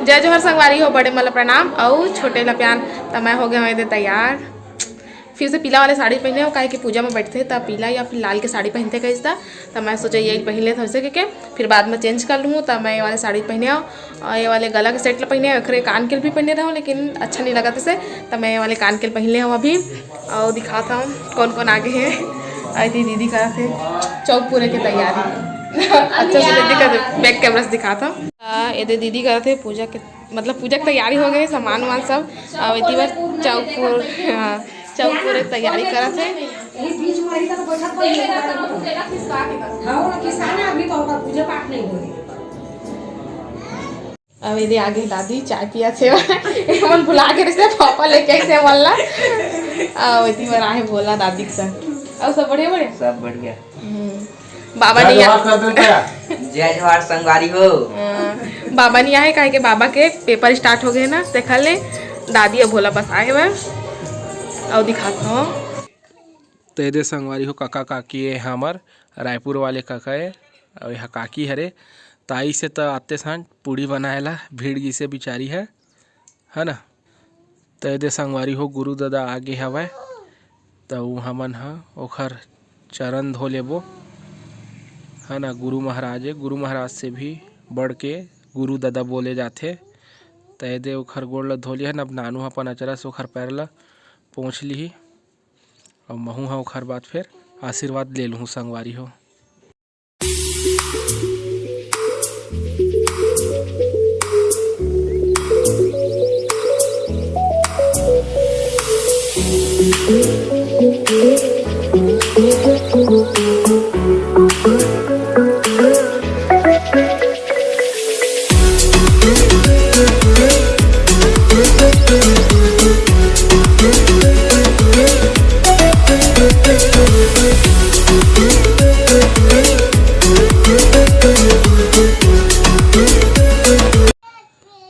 जय जोहर संगवारी हो, बड़े मला प्रणाम और छोटे ला प्यार। तो मैं हो गया मैं तैयार, फिर से पीला वाले साड़ी पहने हो काहे कि पूजा में बैठते तब पीला या फिर लाल के साड़ी पहनते कैसा। तो मैं सोचा यही पहन ले थोड़े के फिर बाद में चेंज कर लूँ। तब मैं ये वाले साड़ी पहने हो और ये वाले गला के सेट ला पहने अखरे कान के भी पहने रहो, लेकिन अच्छा नहीं लगा तैसे। तब मैं ये वाले कान के पहन ले हूँ अभी और दिखाता हूँ कौन कौन आगे हैं। आई थी दीदी करा थे चौक पूरे की तैयारी अच्छा से दीदी का बैक कैमरा से दिखाता हूँ। ये दीदी कर थे पूजा के मतलब पूजा की तैयारी हो गई, सामान वामान सब और इतनी बार चौक पूरे तैयारी करा थे। अब यदि आगे दादी चाय पिया थे मन भुला के रहे पापा लेके से वाला और इतनी बार आए बोला दादी के साथ और सब बढ़िया बढ़िया सब बढ़िया। बाबा नहीं जय जोहार संगवारी हो। बाबा नहीं आए काहे के बाबा के पेपर स्टार्ट हो गए ना, देखा ले दादी और भोला बस आए हुए और दिखाता हूँ। तो ये संगवारी हो काका काकी है हमार रायपुर वाले काका है और यहाँ काकी हरे ताई से तो आते सान पूड़ी बनाएला भीड़ गी से बिचारी है ना। तो ये संगवारी हो गुरु दादा आगे हवा तो हमन हा ओखर चरण धो लेबो है ना। गुरु महाराज से भी बढ़ के गुरु दादा बोले जाते। तो ये ओखर गोड़ ला धो लिया अब नानू अपन अचरा से ओखर पैर ला पहुँच ली और महू हा ओखर बाद फिर आशीर्वाद ले लूँ संगवारी हो।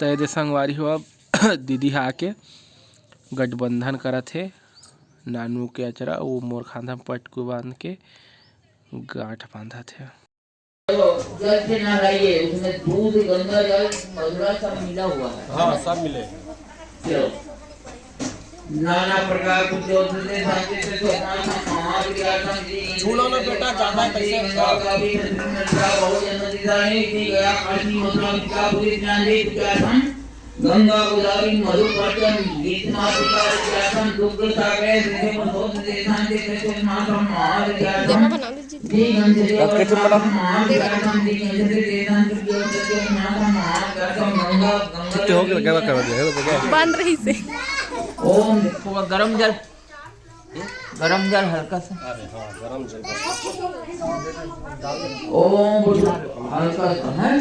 तो संगवारी हो अब दीदी हा आके गठबंधन करा थे नानू के अचरा वो मोर खांधा पटकू बांध के गांठ बांधा थे। जल से ना लाइए, उसमें दूध गंगा जल मधुरा सब मिला हुआ है। हाँ सब मिले। नाना प्रकार के ज्योतिष शांति से झूलो ना बेटा ज्यादा पैसे बहुत जन्नति दानी थी गया काशी मथुरा का पूरी ज्ञान दे क्या गंगा गोदावरी मधुपर्चन गीतमातिका व्यासन दुग्ध सागर देहे मनोज देशान दे कृष्ण माता महार व्यासन दी गंजे महार व्यासन दी गंजे देशान जो कृष्ण माता महार व्यासन गंगा कितने हो गए क्या कर रहे हो बंद रही से ओम देखो गरम जल हल्का सा। अरे हाँ गरम जल ओम हल्का सा है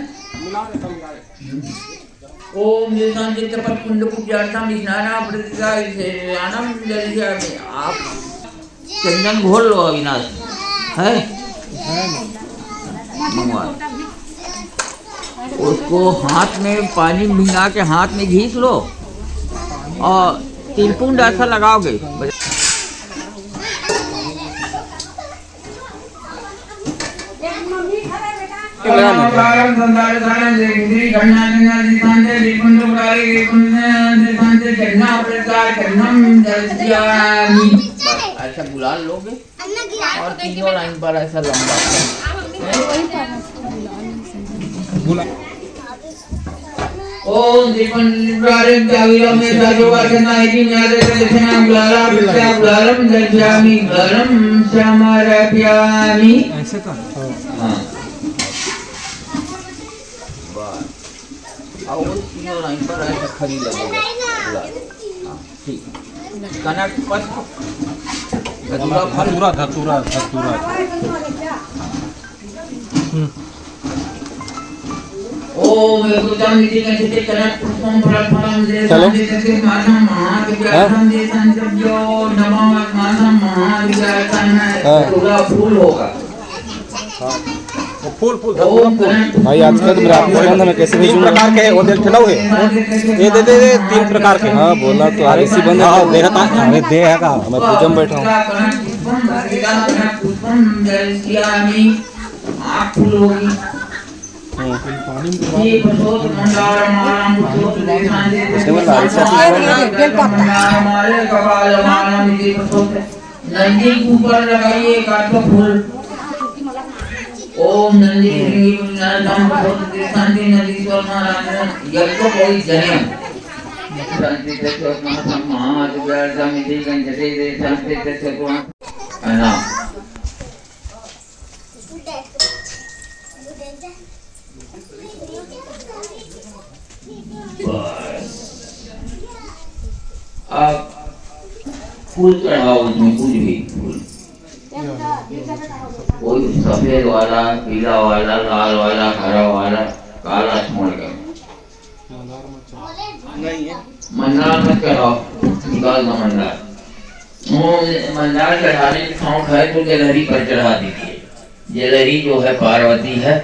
ओम निशांति तपत कुंड पूजार्थम स्नाना प्रतिदानम जलयामि। आप चंदन घोल लो अविनाश है भगवान उसको हाथ में पानी भिगा के हाथ में घीस लो और तिलकुंड ऐसा लगाओगे। ऐसा गुलाल लोगे और तीनों लाइन पर ऐसा लंबा ओम दीपन प्रारंभ जाविरम में जाजोवाचना इति न्यादे दक्षिणा गुलाला विद्या गुलालम दर्जामि गरम समर्पयामि। ऐसे का हां और तीनों लाइन पर ऐसा खड़ी लगेगा गुलाल। हां ठीक कनक पथ धतूरा ओम एकुतम निधि कंचिते कनक पुष्पम फलफलम दे संदेशे मानम महाविद्यार्थम दे संजो नमो मानम महाविद्यार्थम पूरा फूल होगा। फूल भाई आज का रात में हमें कैसे तीन प्रकार के वो देख ठंडा हुए ये दे तीन प्रकार के। हाँ बोला तो आर सी बंद है देखा हमें दे है का मैं पूजा में बैठा हूँ। नंदी के ऊपर लगाइए एक आठ का फूल। ओम नंदी शांति नंदीश्वर नारायण यज्ञ कोई जन्म शांति महादेव गंजते शांति है आप फूल चढ़ाओ, उसमें कुछ भी फूल, कोई सफेद वाला, पीला वाला, लाल वाला, हरा वाला, काला छोड़ कर मंदार मत चढ़ाओ, निकाल दो मंदार। मंदार चढ़ाने की शौक है तो जलहरी पर चढ़ा दीजिए। जलहरी जो है पार्वती है।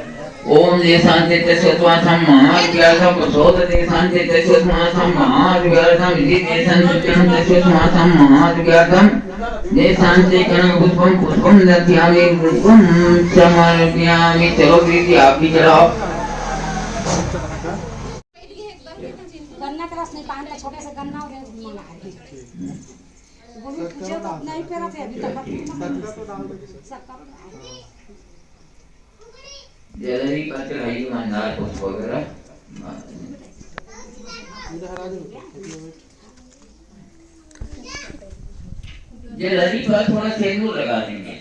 ओम देशांते तस्वाथम महाव्यासम प्रसोद देशांते तस्वाथम महाव्यासम इति देशं सत्यं तस्वाथम महाव्यासम देशांते कणं पुष्पं पुष्पं दध्यामि पुष्पं समर्पयामि। चलो दीदी आप भी चढ़ाओ। गन्ना का रस नहीं पान का छोटे से गन्ना और मंगा है बोली पूछे तो नहीं फेरा थे अभी तक जलहरी पर चढ़ाइए मंदार पुष्प वगैरह। जलहरी पर थोड़ा सेंदूर लगा देंगे।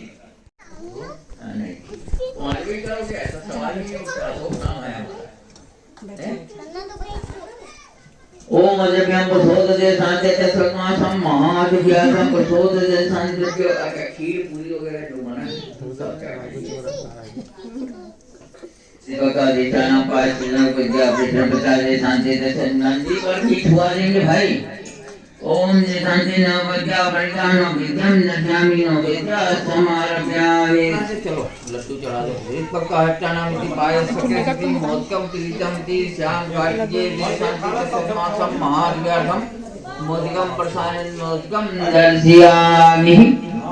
ऐसा सवाल ही काम है। ओम अजभ्यं प्रसोदते शांति तस्मासं महाव्यासं प्रसोदते शांति। खीर पूरी वगैरह जो बना सब क्या सेवका देताना पास चिन्ह विद्या विष्णु प्रसाद शांति दर्शन नंदी पर खिंचवा देंगे भाई। ओम शांति न विद्या परिदान विद्यम दध्यामि नो विद्या समारभ्यामि। चलो लड्डू चढ़ा दो। दीपक का हट्टाना मिति पायस सकृति मोदकम किरीटम ति श्याम कार्तिके शांति तस्मासं महाव्यासम मोदकम प्रसादं मोदकम दर्शयामि।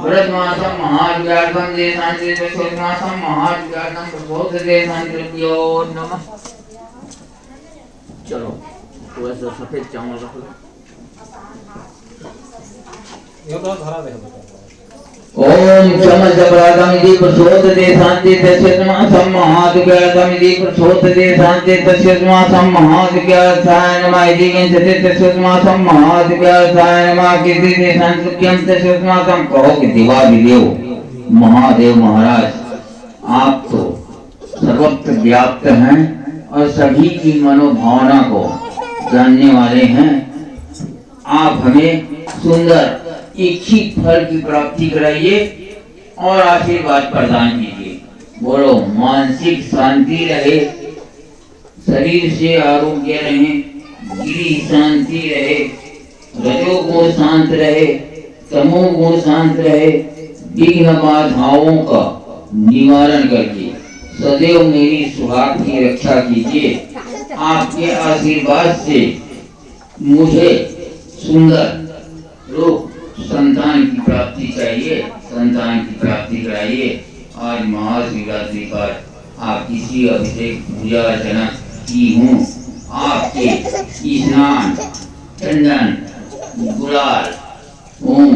व्रतमासं महाव्यासं देशांते तस्मासं महाव्यासं प्रबोध देशांतर्यो नमः। चलो थोड़ा सा सफेद चावल रख लो। ओम चमजबरादमिति प्रसोदते शांति तस्मासं महाव्यासमिति प्रसोदते शांति तस्मासं महाव्यासाय नमः। इति गंजते तस्मासं महाव्यासाय नमः। कीर्तिते संस्कृत्यं तस्मासं। कहो कि देवाधिदेव महादेव महाराज आप तो सर्वत्र व्याप्त हैं और सभी की मनोभावना को जानने वाले हैं। आप हमें सुंदर इच्छित फल की प्राप्ति कराइए और आशीर्वाद प्रदान कीजिए। बोलो मानसिक शांति रहे, शरीर से आरोग्य रहे, गिरी शांति रहे, रजोगुण शांत रहे, तमोगुण शांत रहे। विघ्न बाधाओं का निवारण करके सदैव मेरी सुहाग की रक्षा कीजिए। आपके आशीर्वाद से मुझे सुंदर रूप संतान की प्राप्ति चाहिए, संतान की प्राप्ति कराइए। आज महाशिवरात्रि पर आप किसी अभिषेक पूजा अर्चना की हूँ, आपके स्नान चंदन गुलाल ओम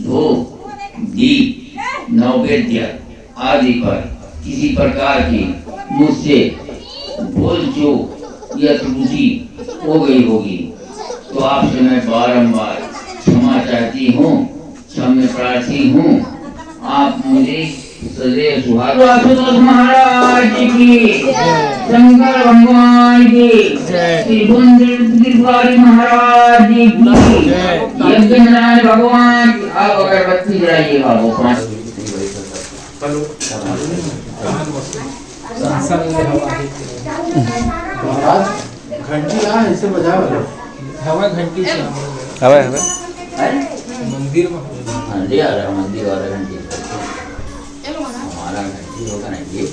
धूप दीप नैवेद्य आदि पर किसी प्रकार की मुझसे भूल चूक या त्रुटि हो गई होगी तो आपसे मैं बारंबार क्षमा चाहती हूँ, क्षमा प्रार्थी हूँ। आप मुझे सदैव सुहाग महाराज की, शंकर भगवान की, त्रिपुरारी महाराज की, यज्ञ नारायण भगवान की। आप अगरबत्ती जलाइए बाबू पाँच। घंटी ऐसे बजा हवा घंटी से हवा हवा मंदिर में घंटी आ रहा, मंदिर वाला घंटी हमारा घंटी होगा ना ये।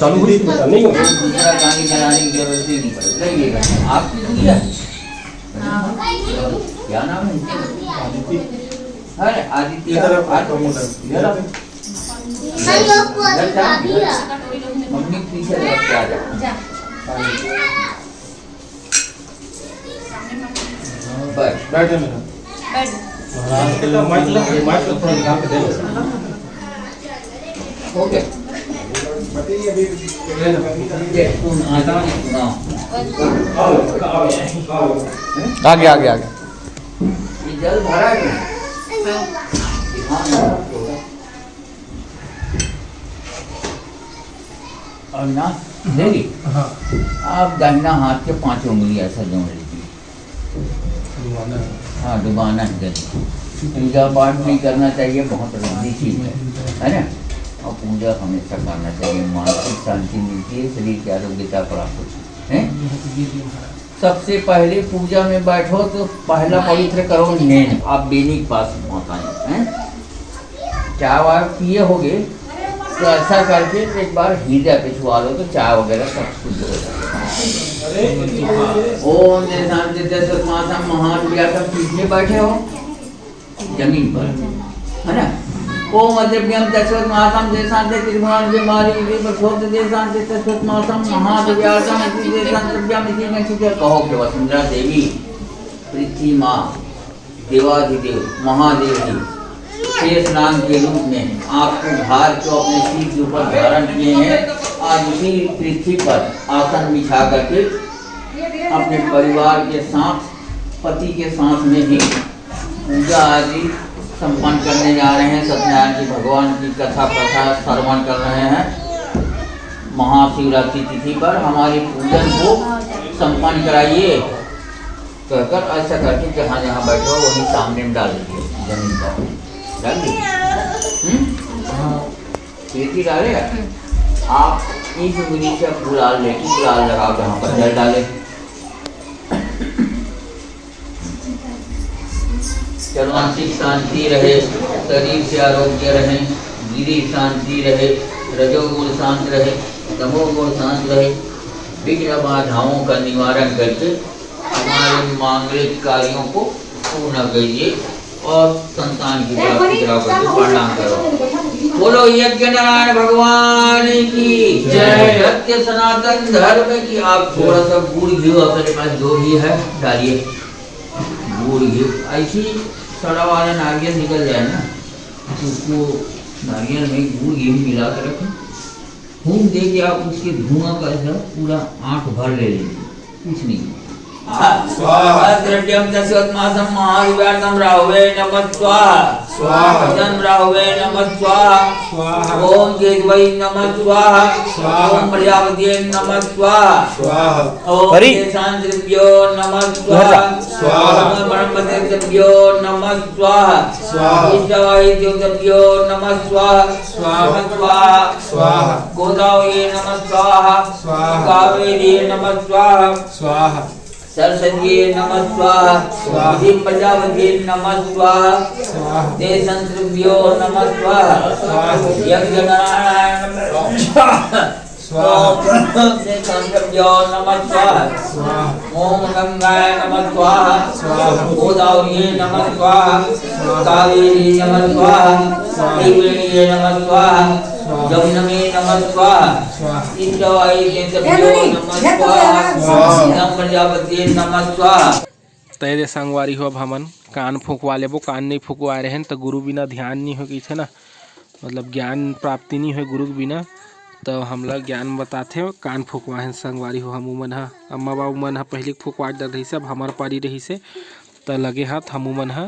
चालू हुई नहीं हो दूसरा गाड़ी चलाने की जरूरत ही नहीं पड़ेगी। आपकी दुनिया क्या नाम है? अरे आदित्य मम्मी पीछे रख के आ जा। बस बैठे मेरा महाराज के लिए माइक थोड़ा निकाल के दे दो। ओके सुन आता सुनाओ। आगे आगे आगे। ये जल भरा है और ना देगी। आप दाहिना हाथ के 5 उंगली ऐसा जोड़ लीजिए। हाँ डुबाना है जल। पूजा पाठ नहीं करना चाहिए, बहुत गंदी चीज है ना। और पूजा हमेशा करना चाहिए, मानसिक शांति मिलती है, शरीर की आरोग्यता प्राप्त होती है। सबसे पहले पूजा में बैठो तो पहला पवित्र करो नैन। आप बेनी के पास पहुँचाएं हैं। चाय वाय पिए होगे तो ऐसा करके एक बार हृदय पे छुआ लो तो चाय वगैरह सब शुद्ध हो जाएगा। ओम महान पीछे बैठे हो जमीन पर है ना। ओम अद्रव्यम तस्वत मातम देशांते त्रिभुवन विमारी विपक्षोत देशांते तस्वत मातम महादिव्यासम इति देशांतव्यम इति नचिते कहो के वसुंधरा देवी पृथ्वी माँ देवाधिदेव महादेव जी शेष नाग के रूप में आपको भार को अपने सिर के ऊपर धारण किए हैं। आज उसी पृथ्वी पर आसन बिछा करके अपने परिवार के साथ पति के साथ में ही पूजा आदि संपन्न करने जा रहे हैं। सत्यनारायण जी भगवान की कथा कथा श्रवण कर रहे हैं। महाशिवरात्रि तिथि पर हमारे पूजन को संपन्न कराइए कहकर ऐसा करके जहाँ जहाँ बैठे हो वहीं सामने में डाल दीजिए जमीन पर। डाल दीजिए डालेगा। आप इस उंगली से गुलाल लेके गुलाल लगाओ जहाँ पर जल डाले। मानसिक शांति रहे, शरीर से आरोग्य रहे, गिरी शांति रहे, रजोगुण शांत रहे, तमोगुण शांत रहे, विघ्न बाधाओं का निवारण करके हमारे मांगलिक कार्यों को पूर्ण करिए और संतान की प्राप्ति कराकर प्रणाम करो। बोलो यज्ञ नारायण भगवान की जय। सत्य सनातन धर्म की। आप थोड़ा सा गुड़ घी अपने पास जो भी है डालिए। गुड़ घी ऐसी सड़ा वाला नारियल निकल जाए ना तो उसको नारियल में गुड़ घी मिला कर रखें। फूंक दे के आप उसके धुआं का पूरा आंख भर ले लीजिए, कुछ नहीं। द्रव्यम तस्वत मासम महाविव्यातम राहुवे नमः स्वाहा। स्वाहा राहुवे नमः स्वाहा। ओम केतवै नमः स्वाहा। ओम प्रजापतये नमः स्वाहा। ओम शांतिभ्यो नमः स्वाहा। ओम ब्रह्मदेवभ्यो नमः स्वाहा। ईश्वराय देवभ्यो नमः स्वाहा। स्वाहा गोदावरी नमः स्वाहा। कावेरी नमः स्वाहा। सरस्वती नमः स्वाहा। प्रजापति नमः स्वाहा। देशंतभ्यो नमः स्वाहा। यज्ञ नारायण नमः स्वाहा। ओम गंगाय नमः स्वाहा। गोदावरी नमः स्वाहा। कावेरी नमः स्वाहा। त्रिवेणी नमः स्वाहा। जमुनमे नमः स्वाहा। ईश्वराय देवभ्यो नमः स्वाहा। प्रजापति नमः स्वाहा। तय दे संगवारी हो अब हमन कान फूकवा लेबो। कान नहीं फूकवा रहे हैं तो गुरु बिना ध्यान नहीं हो गई थे ना, मतलब ज्ञान प्राप्ति नहीं हो गुरु के बिना। तो हम लोग ज्ञान बताते हो कान फूकवा है संगवारी हो। हम मन हा अम्मा बाबू मन हा पहले फूकवा डर रही से, अब हमार पारी रही से तो लगे हाथ हम मन हा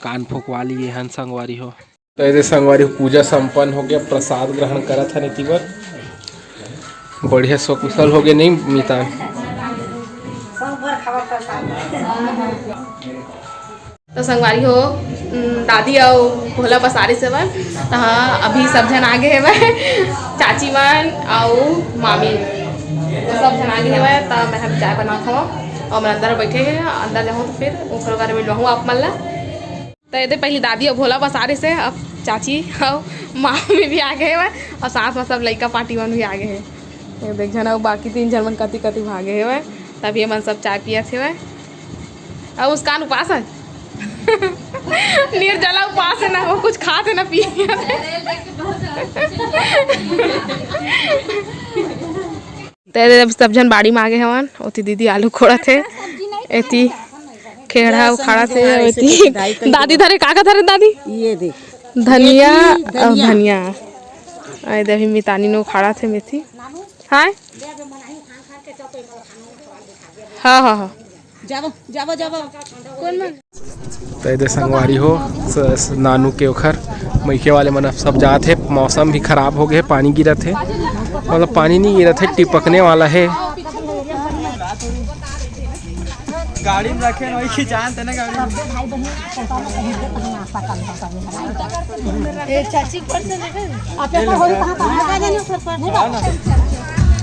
कान फूकवा लिए हन संगवारी हो। तो ये संगवारी हो पूजा संपन्न हो गया, प्रसाद ग्रहण करा था नीतिवर बढ़िया सकुशल हो गए नहीं मीता। तो संगवारी हो दादी और भोला बसारी से बन तो हाँ अभी सब जन आगे है वह चाची मन और मामी तो सब जन आगे है वह। तो मैं हम चाय बना था और मैं अंदर बैठे हैं, अंदर जाऊँ तो फिर ऊपर वगैरह में लूँ आप मल्ला। तो ये पहले दादी और भोला बसारे से अब चाची और मामी भी आ गए वह और साथ में सब लड़का पार्टी मन भी आ गए हैं। देख जन और बाकी 3 जन मन कति कति भागे है वह। तभी मन सब चाय पिया थे वह। और मुस्कान उपास है निर्जला उपास है ना, वो कुछ खाते ना पिए। तेरे सब जन बाड़ी में आगे हवन ओती दीदी आलू खोड़ा थे एती खेड़ा उखाड़ा थे एती दादी धरे काका धरे दादी ये देख धनिया और धनिया आई देवी मितानी नो खाड़ा थे मेथी हाय हाँ हाँ हाँ जाबो जाबो जाबो कौन में तैदे संगवारी हो नानू के ओखर मैके वाले मन सब जात है। मौसम भी खराब हो गए, पानी गिरत है, मतलब पानी नहीं गिरत है, टिपकने वाला है। गाड़ी में रखे वही खिंचान थे ना गाड़ी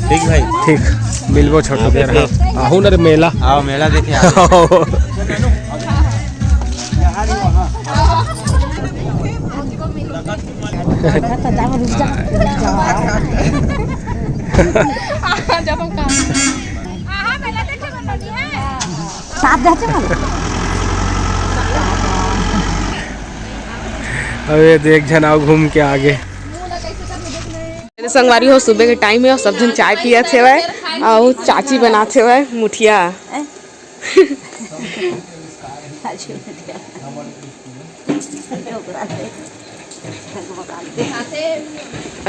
ठीक भाई ठीक मिलबो छोटो बेर आहू न मेला आओ मेला देखे अरे देख जन आओ घूम के आगे। संगवारी हो सुबह के टाइम है और सब जन चाय पिया थे वह और चाची बनाते वह मुठिया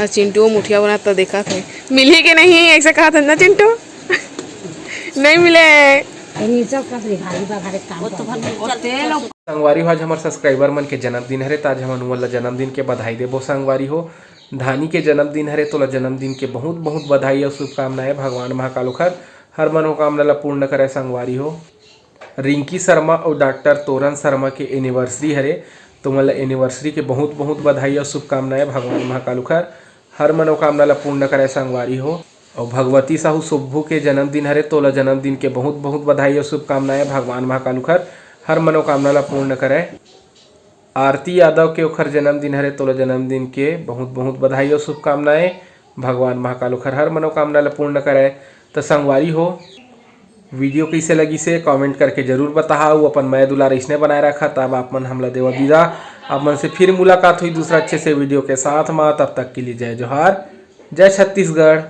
चिंटू मुठिया बना तो देखा थे मिली के नहीं ऐसा कहा था ना चिंटू नहीं मिले। संगवारी हो आज हमारे सब्सक्राइबर मन के जन्मदिन हरे ताज हमन वाला जन्मदिन के बधाई देबो। संगवारी हो धानी के जन्मदिन हरे तो जन्मदिन के बहुत बहुत बधाई और शुभकामनाएं। भगवान महाकाल हर मनोकामना ला पूर्ण करे। संगवारी हो रिंकी शर्मा और डॉक्टर तोरन शर्मा के एनिवर्सरी हरे तो मतलब एनिवर्सरी के बहुत बहुत बधाई और शुभकामनाएं। भगवान महाकाल हर मनोकामना ला पूर्ण करे। संगवारी हो और भगवती साहू सुब्बू के जन्मदिन हरे तो जन्मदिन के बहुत बहुत बधाई और शुभकामनाएं। भगवान महाकाल हर मनोकामना ला पूर्ण करे। आरती यादव के ओखर जन्मदिन हरे तो जन्मदिन के बहुत बहुत बधाई और शुभकामनाएं। भगवान महाकाल हर मनोकामना ला पूर्ण करे। तो संगवारी हो वीडियो कैसे लगी से कमेंट करके जरूर बताओ। अपन मैं दुलार इसने बनाए रखा तब आप मन हमला देवा विदा। आप मन से फिर मुलाकात हुई दूसरा अच्छे से वीडियो के साथ। माँ तब तक के लिए जय जोहार, जय छत्तीसगढ़।